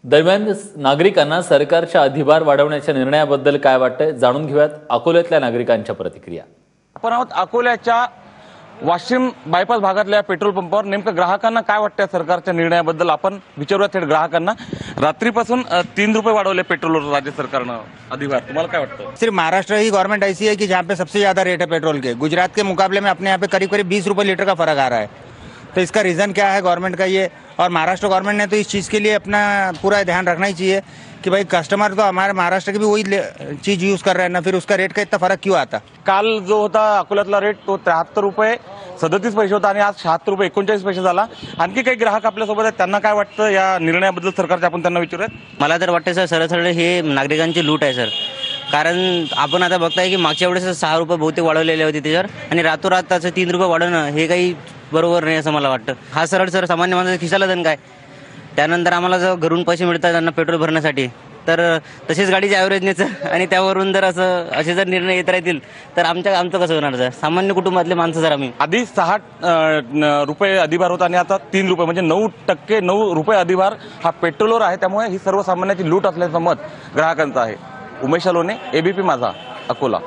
दरम्यान नागरिकांना सरकारच्या अधिभार वाढवण्याच्या निर्णयाबद्दल काय वाटतंय जाणून घेऊयात अकोल्यातल्या नागरिकांच्या प्रतिक्रिया। आपण आहोत अकोल्याच्या वाशिम बायपास भागातल्या पेट्रोल पंपावर। नेमकं ग्राहकांना काय वाटतंय सरकारच्या निर्णयाबद्दल आपण विचारूया थेट ग्राहकांना। रात्रीपासून 3 रुपये वाढवले पेट्रोलवर राज्य सरकारनं अधिभार, तुम्हाला काय वाटतं? सिर्फ महाराष्ट्र ही गवर्नमेंट ऐसी है कि जहाँ पे सबसे ज्यादा रेट है पेट्रोल के। गुजरात के मुकाबले में अपने यहाँ पे करीब करीब 20 रुपए लीटर का फर्क आ रहा है। तो इसका रीजन क्या है गवर्नमेंट का ये, और महाराष्ट्र गवर्नमेंट ने तो इस चीज़ के लिए अपना पूरा ध्यान रखना ही चाहिए कि भाई कस्टमर तो हमारे महाराष्ट्र की भी वही चीज़ यूज़ कर रहे हैं ना, फिर उसका रेट का इतना फर्क क्यों आता। काल जो होता अकोल्यातला रेट तो 73 रुपये 37 पैसे होता आणि आज 76 रुपये 39 पैसे झाला। आणखी काही ग्राहक आपल्यासोबत आहेत, त्यांना काय वाटतं या निर्णयाबद्दल सरकारच्या, आपण त्यांना विचारूयात। मला तर वाटतं सर सरळ सरळ हे नागरिकांची लूट आहे सर। कारण आपण आता बघताय की मागच्या वेळेस 6 रुपये बहुतेक वाढवलेले होते त्याच्यावर, आणि रातोरात त्याचं 3 रुपये वाढवणं हे काही बरोबर नाही असं मला वाटतं। हा सरळ सर सामान्य माणसाच्या खिशाला धन काय। त्यानंतर आम्हाला जर घरून पैसे मिळतात त्यांना पेट्रोल भरण्यासाठी, तर तसेच गाडीचे ॲव्हरेजनेचं, आणि त्यावरून जर असे जर निर्णय येत राहतील तर आमचं कसं होणार सर? सामान्य कुटुंबातले माणसं सर आम्ही। आधी 6 रुपये अधिभार होता आणि आता 3 रुपये म्हणजे 9 रुपये अधिभार हा पेट्रोलवर आहे। त्यामुळे ही सर्वसामान्याची लूट असल्याचं मत ग्राहकांचं आहे। उमेश लोणे, एबीपी माझा, अकोला।